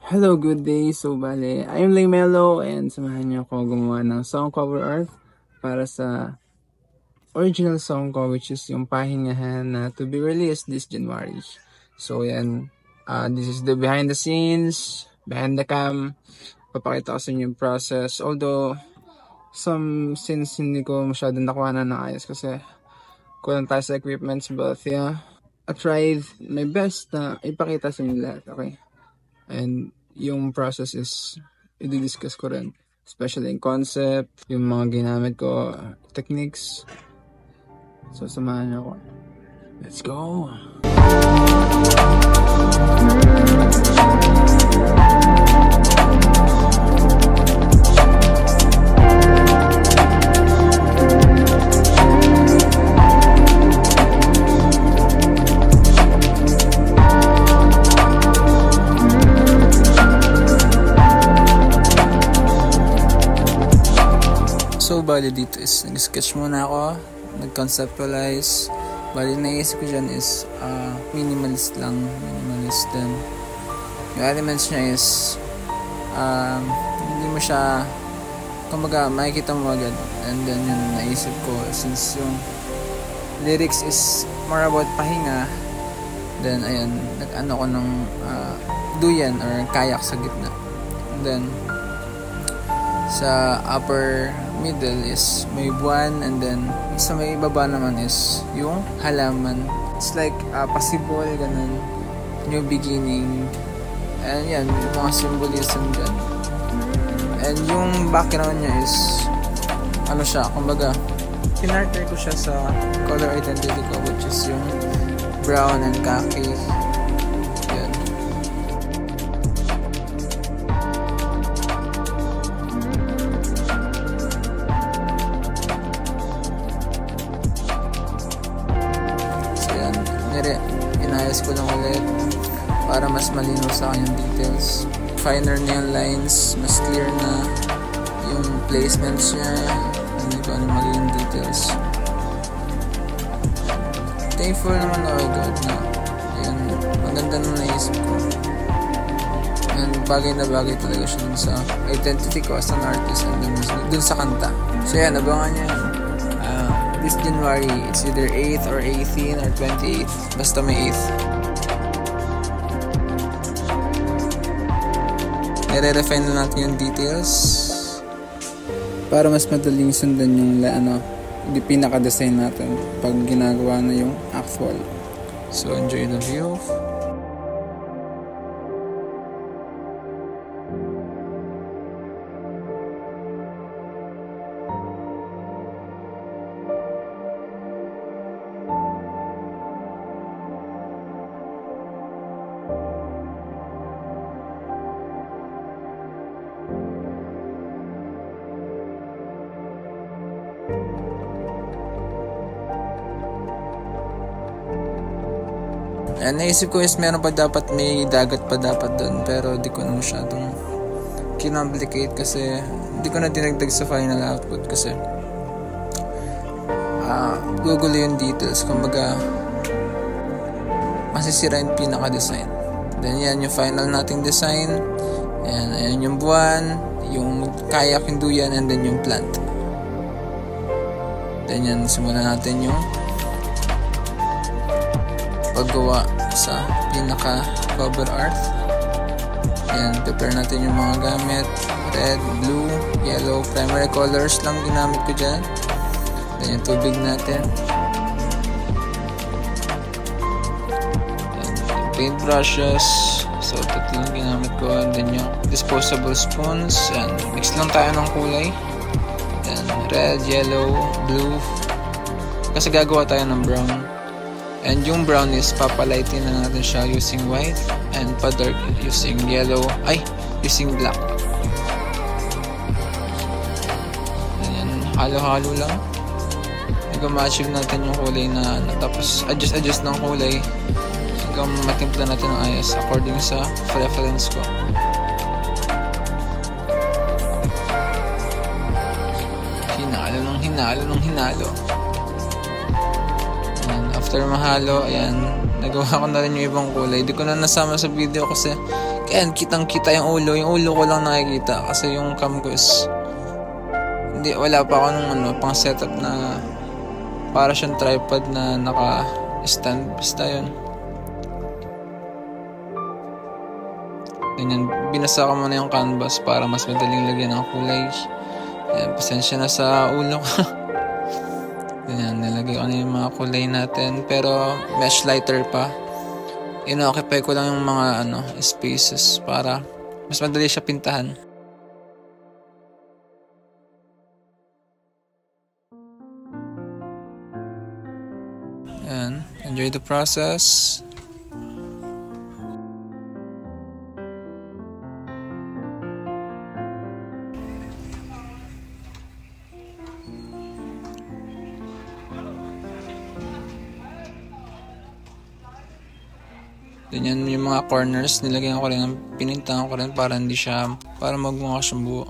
Hello, good day. So, bale, I'm Lay Mello and samahan niyo ako gumawa ng song cover art para sa original song ko, which is yung Pahingahan na to be released this January. So, yan. This is the behind the scenes, behind the cam. Papakita ko sa inyo yung process. Although, some scenes hindi ko masyadong nakuha na ng ayos kasi kulang tayo sa equipments. But, yeah, I tried my best na ipakita sa inyo lahat, okay? And yung process is i-discuss ko rin, especially yung concept, yung mga ginamit ko, techniques. So samahan niyo ako. Let's go! So, bali dito is nag-sketch muna ako, nag-conceptualize. Bali naisip ko dyan is minimalist lang, minimalist din. Yung elements niya is hindi mo siya, kumbaga makikita mo agad. And then yung naisip ko, since yung lyrics is more about pahinga, then ayan, nag-ano ko ng duyan or kayak sa gitna. And then sa upper middle is may buwan, and then sa may baba naman is yung halaman. It's like possible, ganun, new beginning, and yan, yung mga symbolism dyan. And yung background niya is ano siya, kumbaga pinarter ko siya sa color identity ko, which is yung brown and khaki. Yan. Inayos ko lang ulit para mas malinaw sa akin yung details. Finer na yung lines, mas clear na yung placements niya, hindi ko ano mali yung details. Thankful naman ako God na yun, maganda na naisip ko. And bagay na bagay talaga siya dun sa identity ko as an artist and dun sa kanta. So yan, abangan niya yan. This January, it's either 8th or 18th or 28th. Basta may 8th. Nire-refine na natin yung details para mas madaling sundan yung yung pinaka-design natin pag ginagawa na yung actual. So enjoy the view. And naisip ko is meron pa dapat, may dagat pa dapat doon, pero di ko na masyadong kinomplicate kasi di ko na dinagdag sa final output kasi gugulo yung details, kumbaga masisira yung pinaka-design. Then yan yung final nating design, and ayan yung buwan, yung kayak, yung duyan, and then yung plant. Then yan, simulan natin yung paggawa sa pinaka cover art. Ayan, prepare natin yung mga gamit. Red, blue, yellow, primary colors lang ginamit ko dyan. Then yung tubig natin. Then yung paint brushes. So ito yung ginamit ko. And then yung disposable spoons. Ayan, mix lang tayo ng kulay. Ayan, red, yellow, blue. Kasi gagawa tayo ng brown. And yung brown is papalightin na natin siya using white, and pa-dark using yellow, using black. Ayan, halo-halo lang. Hanggang ma-achieve natin yung kulay na tapos adjust ng kulay hanggang matimpla natin ng ayos according sa preference ko. Hinalo. After mahalo, ayan, nagawa ko na rin yung ibang kulay. Di ko na nasama sa video kasi kaya kitang kita yung ulo ko lang nakikita kasi yung cam ko is wala pa ako nung pang setup na para siyang tripod na naka stand. Basta yun. Ganyan, binasa ko muna yung canvas para mas madaling lagyan ng kulay. Ayan, pasensya na sa ulo ko. Ganyan, nilagay ko na yung mga kulay natin. Pero mesh lighter pa. Ino-occupy ko lang yung mga spaces para mas madali siya pintahan. Ayan, enjoy the process. Ganyan yung mga corners, nilagyan ko rin ng pinintahan ko rin para hindi siya, para magmukha siyang buo.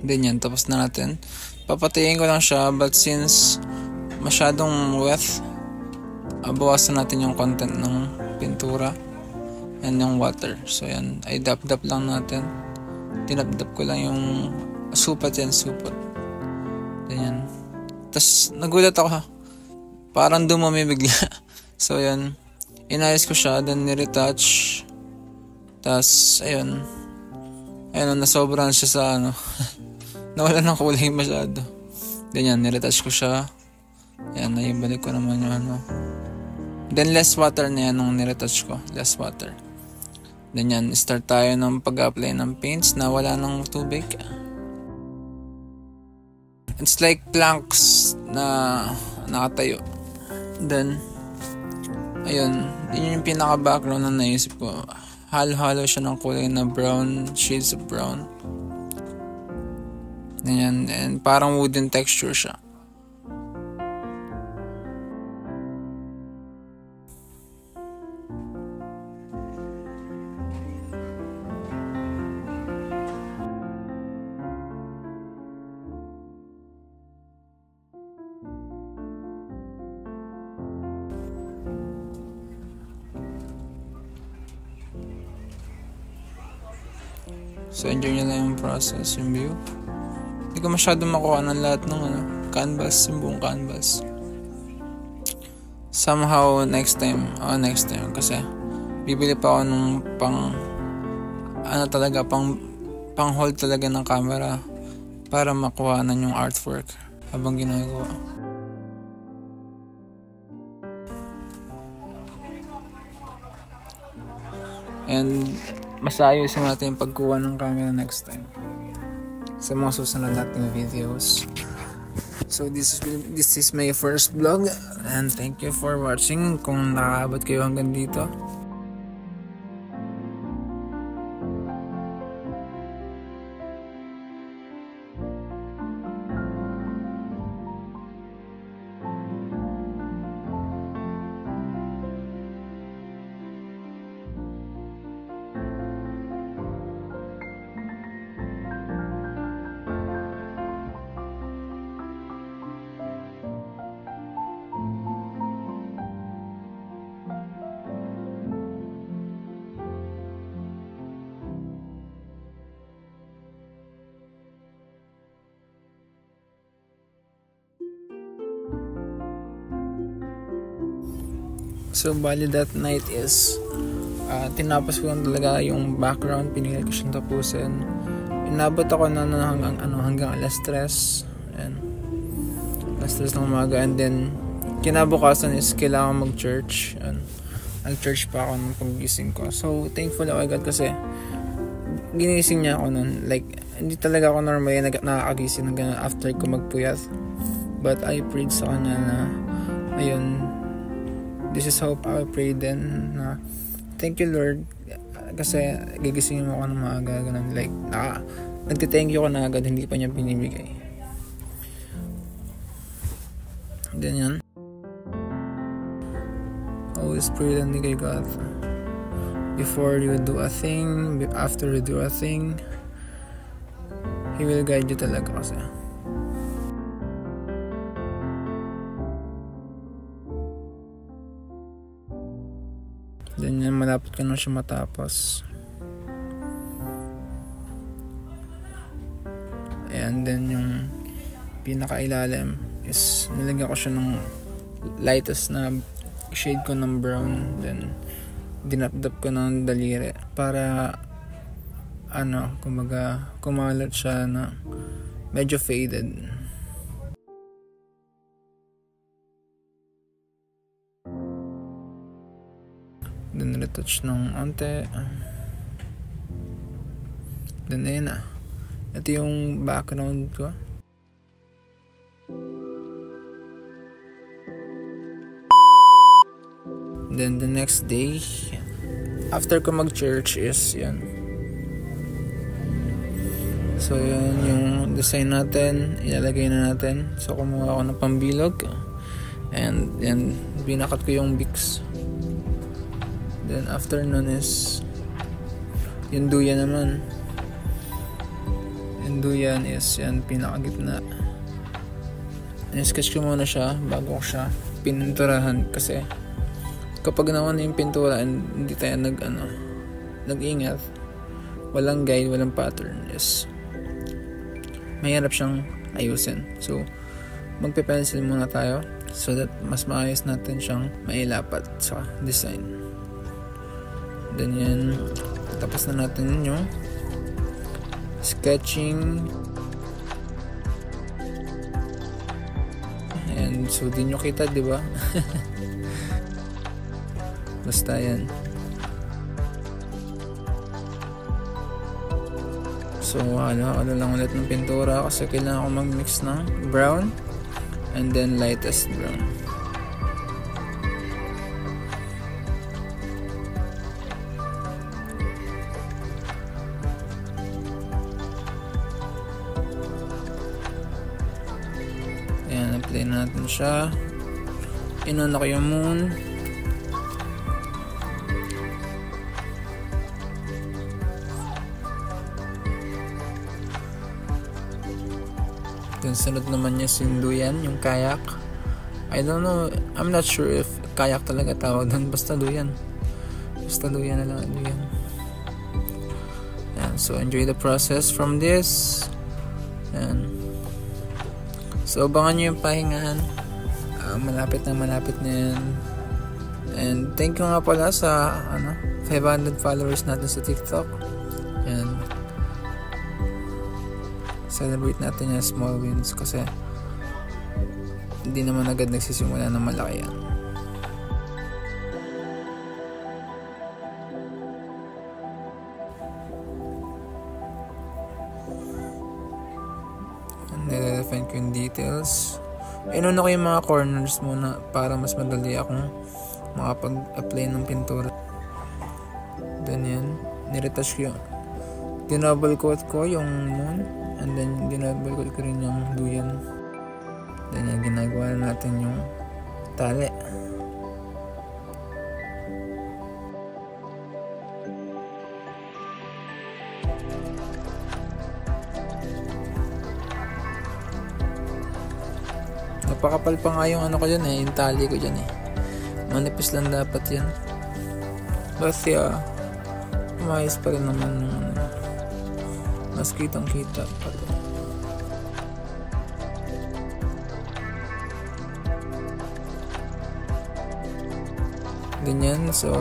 Ganyan, tapos na natin. Papatayin ko lang siya, but since masyadong wet, bawasan natin yung content ng pintura and yung water. So yan, ay dap-dap lang natin. Tinap-dap ko lang yung supot yan, supot. Ganyan. Tapos nagulat ako, parang dumami bigla. So yan, inayos ko siya, then niretouch. Tapos ayun, nasobrahan siya sa nawala ng kulay masyado. Ganyan, niretouch ko siya. Yan, naibalik ko naman yung Then less water na yan nung niretouch ko. Less water. Then yan, start tayo ng pag-apply ng paints na wala ng tubig. It's like planks na nakatayo. Then, ayun, yun yung pinaka-background na naisip ko. Halo-halo siya ng kulay na brown, shades of brown. Ganyan, and parang wooden texture siya. So, enjoy nyo lang yung process, yung view. Hindi ko masyado makuha ng lahat ng canvas, yung buong canvas. Somehow, next time, kasi bibili pa ako nung pang hold talaga ng camera para makuha na yung artwork habang ginagawa. And mas ayusin natin yung pagkuha ng camera next time sa mga susunod nating videos. So this is my first vlog, and thank you for watching. Kung nakaabot kayo hanggang dito, so bali that night is tinapos ko lang talaga yung background, pinili ko siyang tapusin. Inabot ako na hanggang alas 3 and alas 3 ng umaga, and then kinabukasan is kailangan mag-church, and nag-church pa ako ng paggising ko. So thankful ako agad kasi ginising niya ako nun. Like, hindi talaga ako normally nakakagising after ko magpuyat, but I prayed sa kanya na ayun, this is how I prayed then na thank you Lord kasi gigisingin mo ako ng maaga, ganun. Like, nagte-thank you ko na agad, hindi pa niya binibigay. Then yan, Holy Spirit and kay God. Before you do a thing, after you do a thing, He will guide you talaga kasi. Then yan, malapit ka na siya matapos. And then yung pinakailalim is nilagyan ko siya ng lightest na shade ko ng brown. Then dinapdap ko ng daliri para kumbaga kumalat siya na medyo faded. Then retouch ng ante. Then ayun na. Ito yung background ko. Then the next day, after ko mag-church is yan. So yun yung design natin, ilalagay na natin. So kumuha ako ng pambilog. And yan, binakat ko yung Bix. Then after nun is yung duyan naman. Yung duyan is yan, pinakagitna. I-sketch ko muna siya bago ko siya pininturahan kasi kapag naman yung pintura and hindi tayo nag-ingat, walang guide, walang pattern, is mahirap siyang ayusin. So magpe-pencil muna tayo so that mas maayos natin siyang mailapat sa design. Then yan, tapos na natin yung sketching. And so di nyo kita, di ba? Basta yan. So ano lang ulit ng pintura kasi kailangan ko mag-mix ng brown and then lightest brown. Ayan, apply natin siya. Inuna ko yung moon. Then sunod naman yung sinduyan, yung kayak. I don't know, I'm not sure if kayak talaga tawag doon. Basta duyan. Basta duyan na lang, duyan. Ayan, so enjoy the process from this. Ayan. So abangan nyo yung pahingahan. Malapit na yan. And thank you nga pala sa 500 followers natin sa TikTok. And celebrate natin yung small wins kasi hindi naman agad nagsisimula na malaki yan. Nire-refine ko yung details. Inuna ko yung mga corners muna para mas madali akong makapag-apply ng pintura. Then yan, niretouch ko yung dinouble coat ko yung moon and then dinouble coat ko rin yung duyan. Then yan, ginagawa na natin yung tali. Napakapal pa nga yung ko dyan yung tali ko dyan manipis lang dapat yan, but yeah, umayos pa rin naman mas kitang kita pa to. Ganyan, so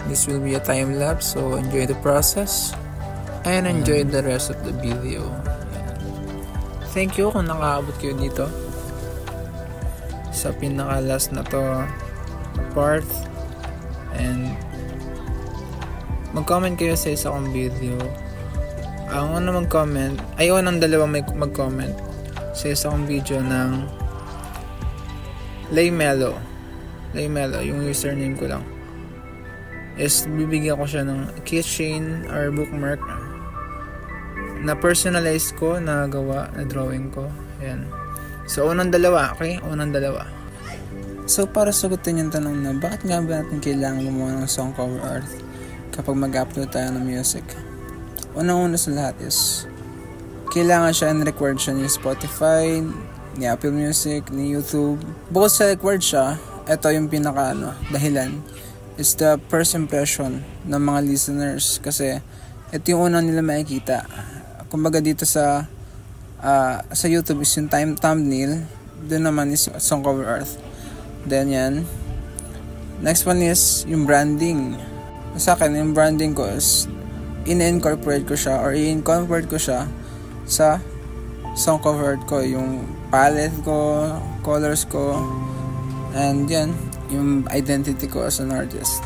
this will be a time lapse, so enjoy the process and enjoy the rest of the video. Thank you kung nakaabot kayo dito sa pinaka last na to part, and mag-comment kayo sa isa kong video. Ang mag-comment, ayaw ng dalawang mag-comment sa isa kong video ng Laymelo, yung username ko lang, is bibigyan ko siya ng keychain or bookmark na personalized ko na gawa na drawing ko. Ayan. So unang dalawa, okay? Unang dalawa. So para sagutin yung tanong na bakit nga ba natin kailangan gumawa ng song cover art kapag mag-upload tayo ng music? Unang-una sa lahat is kailangan siya and required siya ni Spotify, ni Apple Music, ni YouTube. Bukod sa required siya, ito yung pinaka dahilan is the first impression ng mga listeners, kasi ito yung unang nila makikita. Kumbaga dito sa YouTube is yung thumbnail, doon naman is song cover art. Then yan, next one is yung branding. Sa akin, yung branding ko is in-incorporate ko siya or i-incorporate ko siya sa song cover art ko, yung palette ko, colors ko, and yan, yung identity ko as an artist.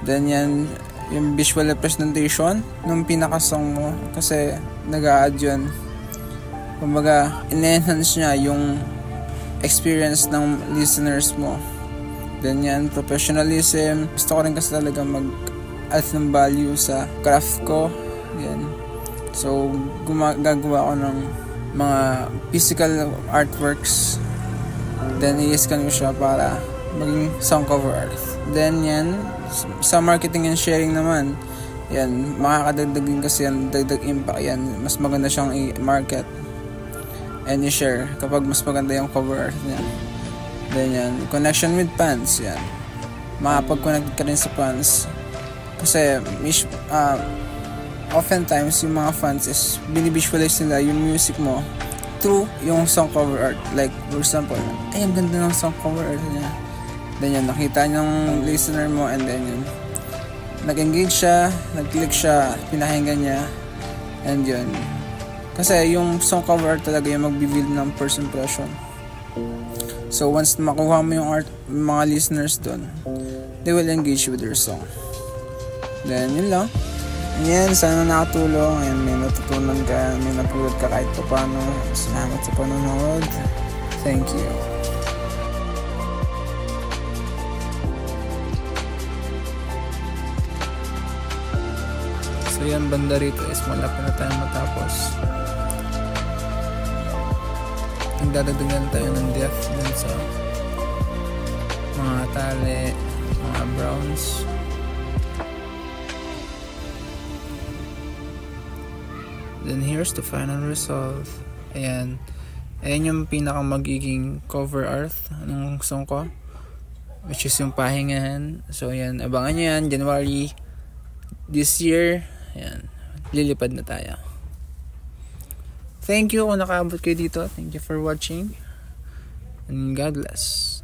Then yan, yung visual representation ng pinaka-song mo, kasi nag-a-add yun. Kumbaga, in-enhance niya yung experience ng listeners mo. Then yan, professionalism. Gusto ko rin kasi talaga mag-add ng value sa craft ko. Yan. So, gagawa ko ng mga physical artworks. Then, i-scan ko siya para maging song cover art. Then, yan, sa marketing and sharing naman, yan, makakadagdag din kasi yan, dagdag impact yan. Mas maganda siyang i-market and i-share kapag mas maganda yung cover art niya. Then yan, connection with fans, yan. Makapag-connect ka rin sa fans. Kasi, oftentimes, yung mga fans is binivisualize nila yung music mo through yung song cover art. Like, for example, ay, ang ganda ng song cover art niya. Then yan, nakita yung listener mo, and then yun, nag-engage siya, nag-click siya, pinahinggan niya, and yun. Kasi yung song cover art talaga yung mag-build ng first impression. So once makuha mo yung mga listeners doon, they will engage with your song. Then yun lang. Yan, sana nakatulong and may natutunan ka, may napulot ka kahit pa paano. Salamat sa panonood. Thank you. So yan, banda rito is malapit na tayo matapos. Nagdadagdagan tayo ng depth dun sa mga tali, mga browns. Then here's the final result. Ayan. Ayan yung pinaka magiging cover art ng song ko, which is yung pahingahan. So ayan, abangan nyo yan, January this year. Ayan, lilipad na tayo. Thank you kung nakaabot kayo dito. Thank you for watching. And God bless.